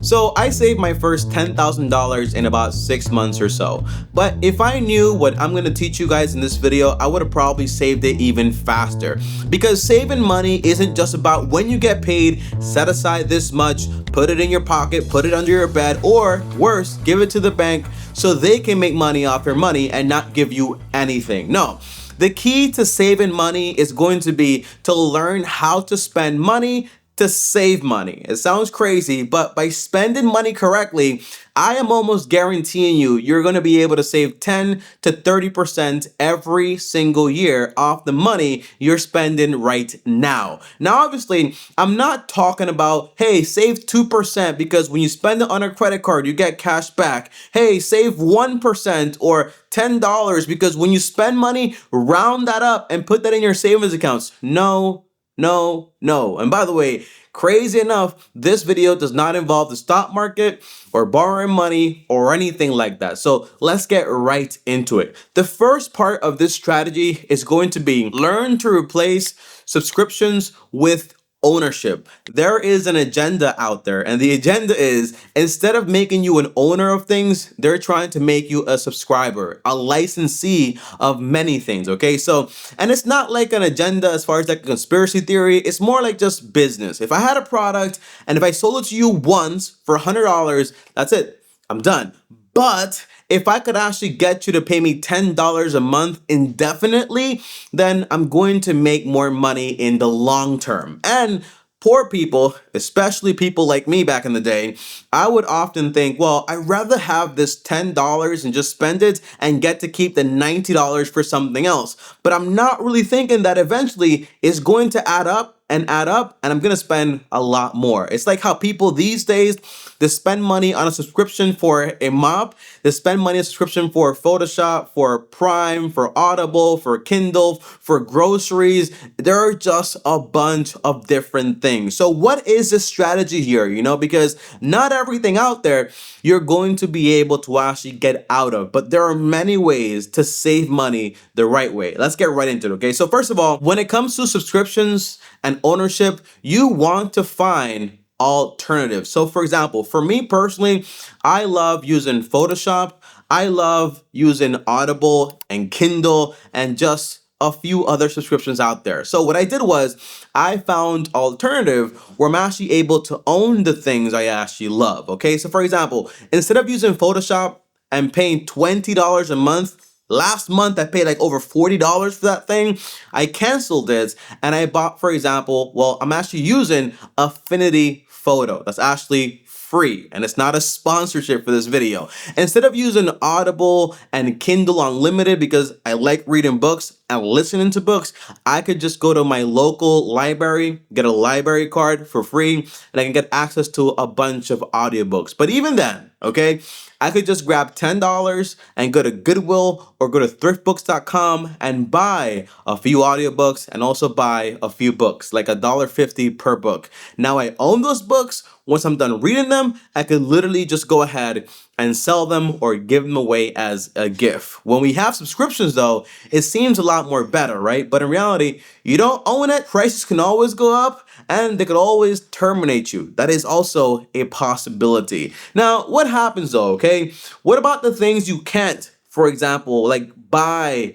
So I saved my first $10,000 in about 6 months or so. But if I knew what I'm gonna teach you guys in this video, I would have probably saved it even faster. Because saving money isn't just about when you get paid, set aside this much, put it in your pocket, put it under your bed, or worse, give it to the bank so they can make money off your money and not give you anything. No. The key to saving money is going to be to learn how to spend money to save money. It sounds crazy, but by spending money correctly, I am almost guaranteeing you're going to be able to save 10 to 30% every single year off the money you're spending right now. Now, obviously, I'm not talking about, hey, save 2% because when you spend it on a credit card, you get cash back. Hey, save 1% or $10 because when you spend money, round that up and put that in your savings accounts. No. And by the way, crazy enough, this video does not involve the stock market or borrowing money or anything like that. So let's get right into it. The first part of this strategy is going to be learn to replace subscriptions with ownership. There is an agenda out there, and the agenda is instead of making you an owner of things, they're trying to make you a subscriber, a licensee of many things. Okay, so and it's not like an agenda as far as like a conspiracy theory, it's more like just business. If I had a product and if I sold it to you once for $100, that's it, I'm done. But if I could actually get you to pay me $10 a month indefinitely, then I'm going to make more money in the long term. And poor people, especially people like me back in the day, I would often think, well, I'd rather have this $10 and just spend it and get to keep the $90 for something else. But I'm not really thinking that eventually it's going to add up and I'm gonna spend a lot more. It's like how people these days, they spend money on a subscription for a mop, they spend money on a subscription for Photoshop, for Prime, for Audible, for Kindle, for groceries. There are just a bunch of different things. So what is the strategy here? Because not everything out there you're going to be able to actually get out of, but there are many ways to save money the right way. Let's get right into it, okay? So first of all, when it comes to subscriptions and ownership, you want to find alternatives. So for example, for me personally, I love using Photoshop. I love using Audible and Kindle and just a few other subscriptions out there. So what I did was I found alternative where I'm actually able to own the things I actually love. Okay, so for example, instead of using Photoshop and paying $20 a month, last month I paid like over $40 for that thing. I canceled it and I bought, for example, well, I'm actually using Affinity Photo. That's actually free and it's not a sponsorship for this video. Instead of using Audible and Kindle Unlimited because I like reading books and listening to books, I could just go to my local library, get a library card for free, and I can get access to a bunch of audiobooks. But even then, okay, I could just grab $10 and go to Goodwill or go to thriftbooks.com and buy a few audiobooks and also buy a few books, like $1.50 per book. Now I own those books. Once I'm done reading them, I could literally just go ahead and sell them or give them away as a gift. When we have subscriptions though, it seems a lot more better, right? But in reality, you don't own it, prices can always go up and they could always terminate you. That is also a possibility. Now, what happens though, okay? What about the things you can't, for example, like buy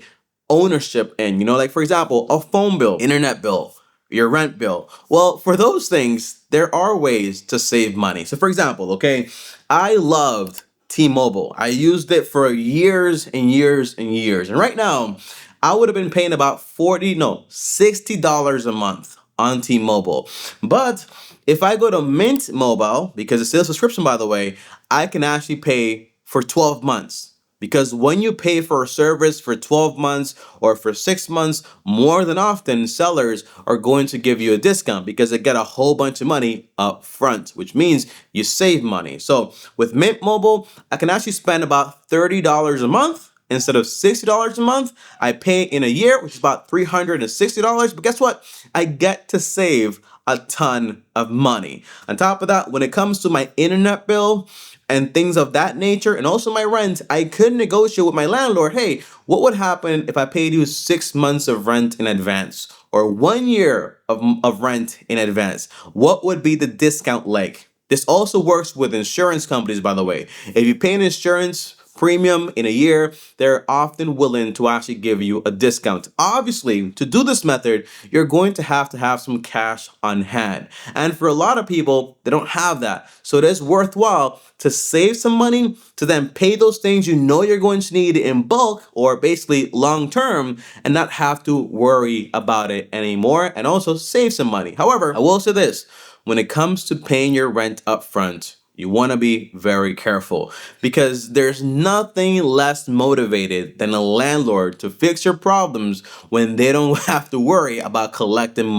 ownership in, like for example, a phone bill, internet bill, your rent bill? Well, for those things, there are ways to save money. So for example, okay, I loved T-Mobile. I used it for years and years and years. And right now, I would have been paying about $60 a month on T-Mobile. But if I go to Mint Mobile, because it's still a subscription by the way, I can actually pay for 12 months. Because when you pay for a service for 12 months or for 6 months, more than often sellers are going to give you a discount because they get a whole bunch of money up front, which means you save money. So with Mint Mobile, I can actually spend about $30 a month instead of $60 a month. I pay in a year, which is about $360. But guess what? I get to save a ton of money. On top of that, when it comes to my internet bill and things of that nature, and also my rent, I could negotiate with my landlord, hey, what would happen if I paid you 6 months of rent in advance or 1 year of rent in advance? What would be the discount like? This also works with insurance companies, by the way. If you pay an insurance premium in a year, they're often willing to actually give you a discount. Obviously, to do this method, you're going to have some cash on hand. And for a lot of people, they don't have that. So it is worthwhile to save some money to then pay those things you know you're going to need in bulk or basically long term and not have to worry about it anymore and also save some money. However, I will say this. When it comes to paying your rent up front, you want to be very careful because there's nothing less motivated than a landlord to fix your problems when they don't have to worry about collecting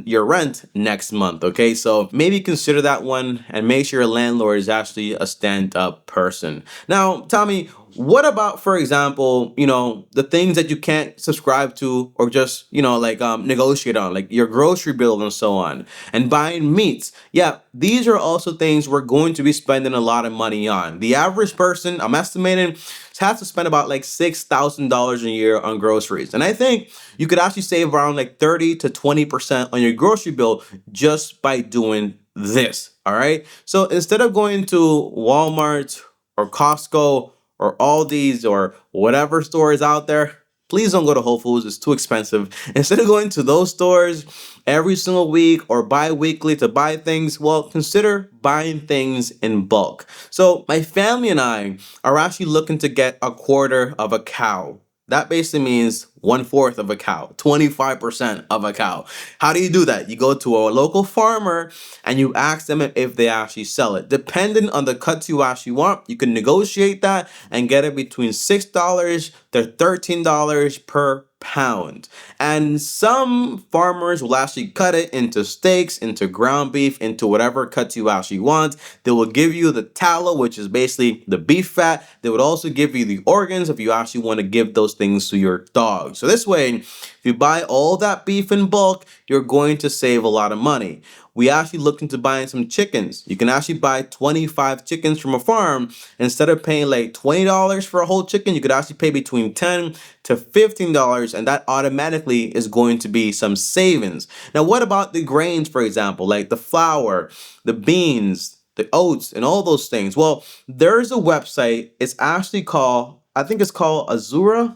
your rent next month, okay? So maybe consider that one and make sure your landlord is actually a stand-up person. Now, Tommy, what about, for example, the things that you can't subscribe to or just, negotiate on, like your grocery bill and so on, and buying meats? Yeah, these are also things we're going to be spending a lot of money on. The average person, I'm estimating, has to spend about like $6,000 a year on groceries. And I think you could actually save around like 30 to 20% on your grocery bill just by doing this, all right? So instead of going to Walmart or Costco or Aldi's or whatever store is out there, please don't go to Whole Foods. It's too expensive. Instead of going to those stores every single week or bi-weekly to buy things, well, consider buying things in bulk. So my family and I are actually looking to get a quarter of a cow. That basically means 1/4 of a cow, 25% of a cow. How do you do that? You go to a local farmer and you ask them if they actually sell it. Depending on the cuts you actually want, you can negotiate that and get it between $6 to $13 per pound. And some farmers will actually cut it into steaks, into ground beef, into whatever cuts you actually want. They will give you the tallow, which is basically the beef fat. They would also give you the organs if you actually want to give those things to your dog. So this way, if you buy all that beef in bulk, you're going to save a lot of money. We actually looked into buying some chickens. You can actually buy 25 chickens from a farm. Instead of paying like $20 for a whole chicken, you could actually pay between $10 to $15, and that automatically is going to be some savings. Now, what about the grains, for example, like the flour, the beans, the oats, and all those things? Well, there's a website. It's actually called, I think it's called Azura.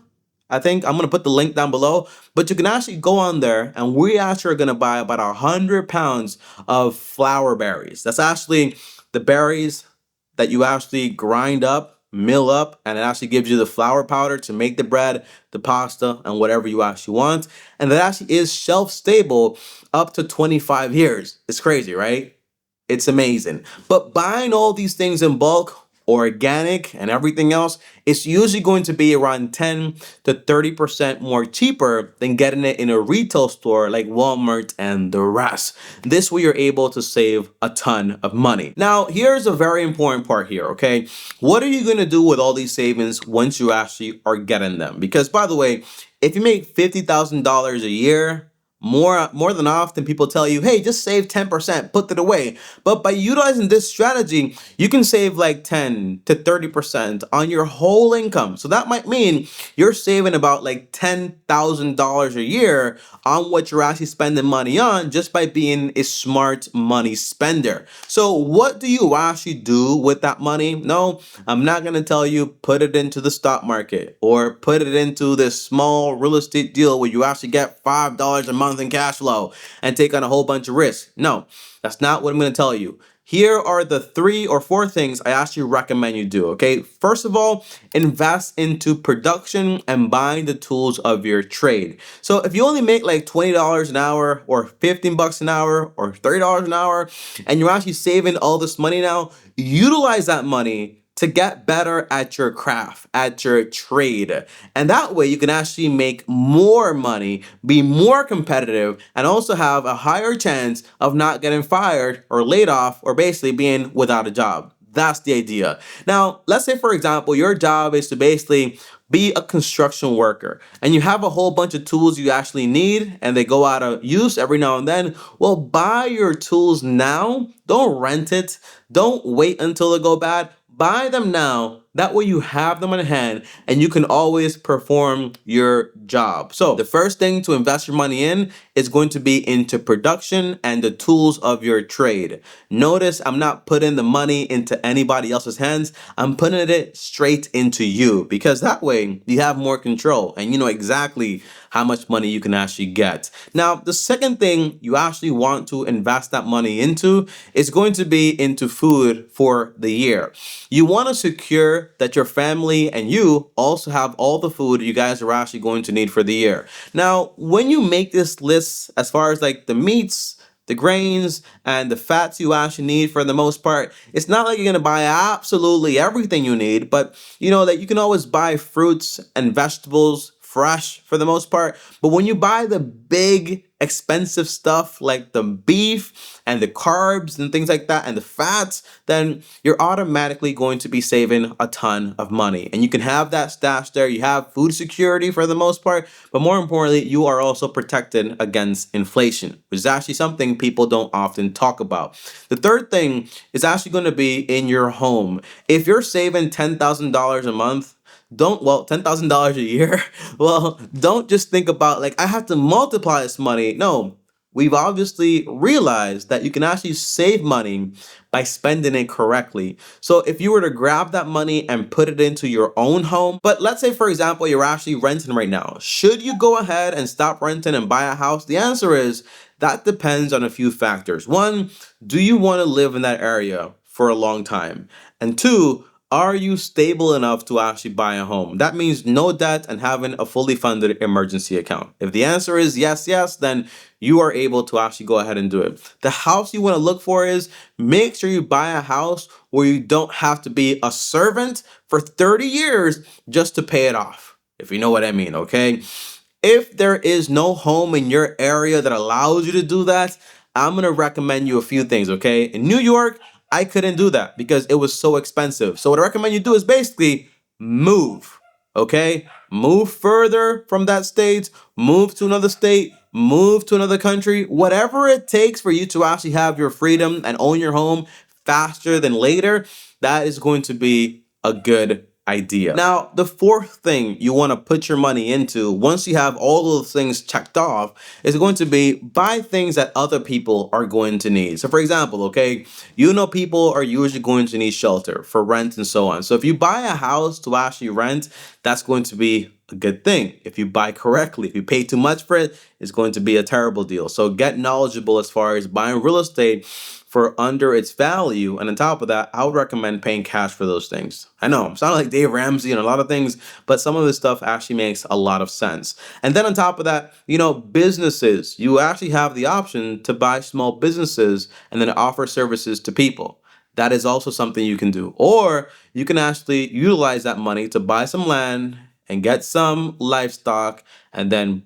I think I'm going to put the link down below, but you can actually go on there and we actually are going to buy about 100 pounds of flour berries. That's actually the berries that you actually grind up, mill up, and it actually gives you the flour powder to make the bread, the pasta, and whatever you actually want. And that actually is shelf stable up to 25 years. It's crazy, right? It's amazing. But buying all these things in bulk, organic and everything else, it's usually going to be around 10 to 30% more cheaper than getting it in a retail store like Walmart and the rest. This way you're able to save a ton of money. Now, here's a very important part here, okay? What are you going to do with all these savings once you actually are getting them? Because by the way, if you make $50,000 a year, more than often people tell you, hey, just save 10%, put it away. But by utilizing this strategy, you can save like 10 to 30% on your whole income. So that might mean you're saving about like $10,000 a year on what you're actually spending money on just by being a smart money spender. So what do you actually do with that money? No, I'm not going to tell you put it into the stock market or put it into this small real estate deal where you actually get $5 a month in cash flow and take on a whole bunch of risks. No, that's not what I'm going to tell you. Here are the 3 or 4 things I actually recommend you do, okay? First of all, invest into production and buying the tools of your trade. So if you only make like $20 an hour or $15 an hour or $30 an hour and you're actually saving all this money now, utilize that money to get better at your craft, at your trade. And that way you can actually make more money, be more competitive, and also have a higher chance of not getting fired or laid off or basically being without a job. That's the idea. Now, let's say, for example, your job is to basically be a construction worker and you have a whole bunch of tools you actually need and they go out of use every now and then. Well, buy your tools now. Don't rent it. Don't wait until they go bad. buy them now. That way you have them on hand and you can always perform your job. So the first thing to invest your money in is going to be into production and the tools of your trade. Notice I'm not putting the money into anybody else's hands. I'm putting it straight into you, because that way you have more control and you know exactly how much money you can actually get. Now, the second thing you actually want to invest that money into is going to be into food for the year. You want to secure that your family and you also have all the food you guys are actually going to need for the year. Now, when you make this list, as far as like the meats, the grains, and the fats you actually need for the most part, it's not like you're gonna buy absolutely everything you need, but you know that you can always buy fruits and vegetables fresh for the most part. But when you buy the big expensive stuff like the beef and the carbs and things like that and the fats, then you're automatically going to be saving a ton of money. And you can have that stash there. You have food security for the most part, but more importantly, you are also protected against inflation, which is actually something people don't often talk about. The third thing is actually going to be in your home. If you're saving $10,000 a month, $10,000 a year. Well, don't just think about like, I have to multiply this money. No, we've obviously realized that you can actually save money by spending it correctly. So if you were to grab that money and put it into your own home, but let's say, for example, you're actually renting right now. Should you go ahead and stop renting and buy a house? The answer is that depends on a few factors. One, do you want to live in that area for a long time? And two, are you stable enough to actually buy a home? That means no debt and having a fully funded emergency account. If the answer is yes, then you are able to actually go ahead and do it. The house you want to look for is, make sure you buy a house where you don't have to be a servant for 30 years just to pay it off, if you know what I mean, okay? If there is no home in your area that allows you to do that, I'm going to recommend you a few things, okay? In New York, I couldn't do that because it was so expensive. So what I recommend you do is basically move, okay? Move further from that state, move to another state, move to another country, whatever it takes for you to actually have your freedom and own your home faster than later, that is going to be a good idea. Now, the fourth thing you want to put your money into, once you have all those things checked off, is going to be buy things that other people are going to need. So for example, okay, you know people are usually going to need shelter for rent and so on. So if you buy a house to actually rent, that's going to be a good thing. If you buy correctly, if you pay too much for it, it's going to be a terrible deal. So get knowledgeable as far as buying real estate for under its value. And on top of that, I would recommend paying cash for those things. I know, I'm sounding like Dave Ramsey and a lot of things, but some of this stuff actually makes a lot of sense. And then on top of that, you know, businesses, you actually have the option to buy small businesses and then offer services to people. That is also something you can do. Or you can actually utilize that money to buy some land and get some livestock and then,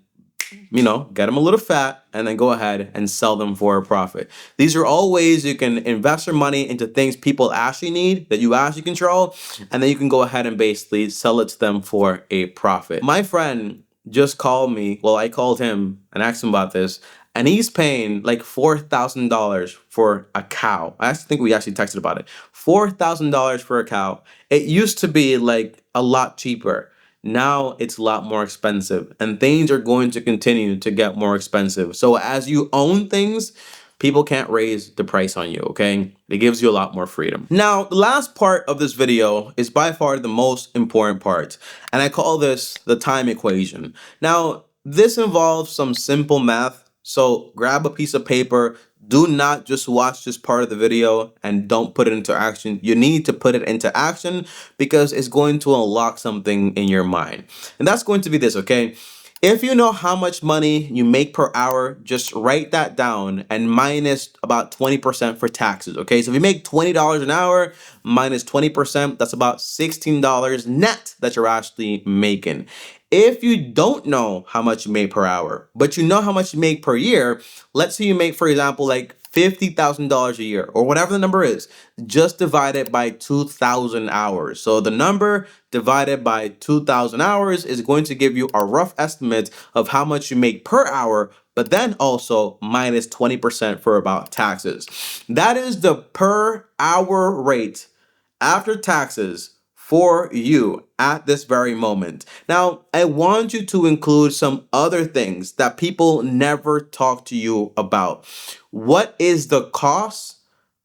you know, get them a little fat and then go ahead and sell them for a profit. These are all ways you can invest your money into things people actually need, that you actually control, and then you can go ahead and basically sell it to them for a profit. My friend just called me, well, I called him and asked him about this, and he's paying like $4,000 for a cow. I actually think we actually texted about it. $4,000 for a cow. It used to be like a lot cheaper. Now it's a lot more expensive, and things are going to continue to get more expensive. So as you own things, people can't raise the price on you, okay? It gives you a lot more freedom. Now, the last part of this video is by far the most important part, and I call this the time equation. Now, this involves some simple math, so grab a piece of paper. Do not just watch this part of the video and don't put it into action. You need to put it into action because it's going to unlock something in your mind. And that's going to be this, okay? If you know how much money you make per hour, just write that down and minus about 20% for taxes, okay? So if you make $20 an hour, minus 20%, that's about $16 net that you're actually making. If you don't know how much you make per hour, but you know how much you make per year, let's say you make, for example, like $50,000 a year or whatever the number is, just divide it by 2,000 hours. So the number divided by 2,000 hours is going to give you a rough estimate of how much you make per hour, but then also minus 20% for about taxes. That is the per hour rate after taxes for you at this very moment. Now, I want you to include some other things that people never talk to you about. What is the cost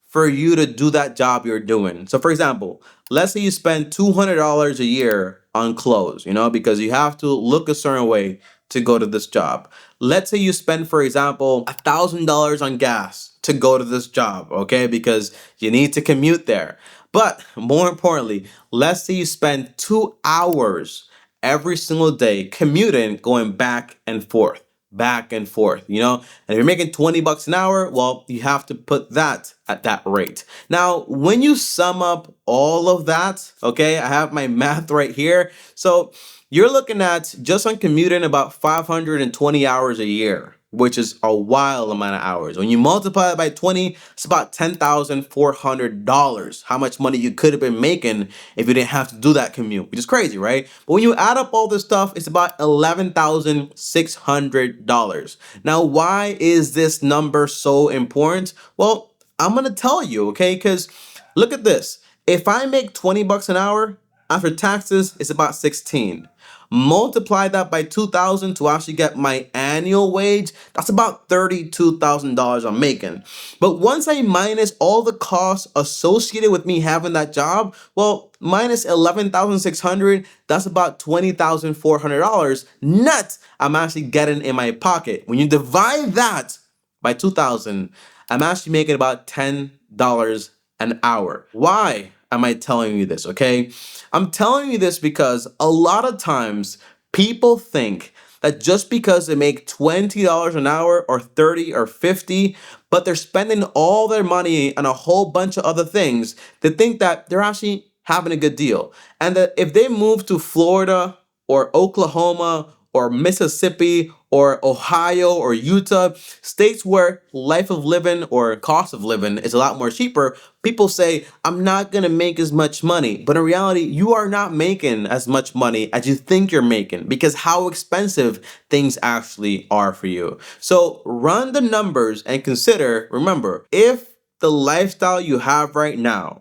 for you to do that job you're doing? So for example, let's say you spend $200 a year on clothes, because you have to look a certain way to go to this job. Let's say you spend, for example, $1,000 on gas to go to this job, okay? Because you need to commute there. But more importantly, let's say you spend 2 hours every single day commuting, going back and forth, back and forth, And if you're making 20 bucks an hour, well, you have to put that at that rate. Now, when you sum up all of that, okay, I have my math right here. So you're looking at, just on commuting, about 520 hours a year, which is a wild amount of hours. When you multiply it by 20, it's about $10,400. How much money you could have been making if you didn't have to do that commute, which is crazy, right? But when you add up all this stuff, it's about $11,600. Now, why is this number so important? Well, I'm gonna tell you, okay? Because look at this. If I make 20 bucks an hour, after taxes, it's about 16. Multiply that by 2,000 to actually get my annual wage. That's about $32,000 I'm making. But once I minus all the costs associated with me having that job, well, minus 11,600, that's about $20,400 net I'm actually getting in my pocket. When you divide that by 2,000, I'm actually making about $10 an hour. Why am I telling you this, okay? I'm telling you this because a lot of times people think that just because they make $20 an hour or 30 or 50, but they're spending all their money on a whole bunch of other things, they think that they're actually having a good deal. And that if they move to Florida or Oklahoma or Mississippi or Ohio or Utah, states where life of living or cost of living is a lot more cheaper, people say, I'm not gonna make as much money. But in reality, you are not making as much money as you think you're making, because how expensive things actually are for you. So run the numbers and consider, remember, if the lifestyle you have right now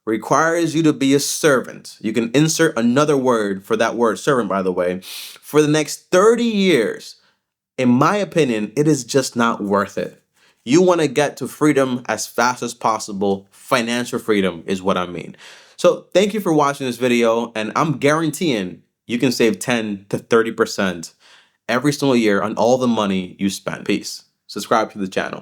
requires you to be a servant, you can insert another word for that word servant, by the way, for the next 30 years, in my opinion, it is just not worth it. You want to get to freedom as fast as possible. Financial freedom is what I mean. So thank you for watching this video, and I'm guaranteeing you can save 10 to 30% every single year on all the money you spend. Peace. Subscribe to the channel.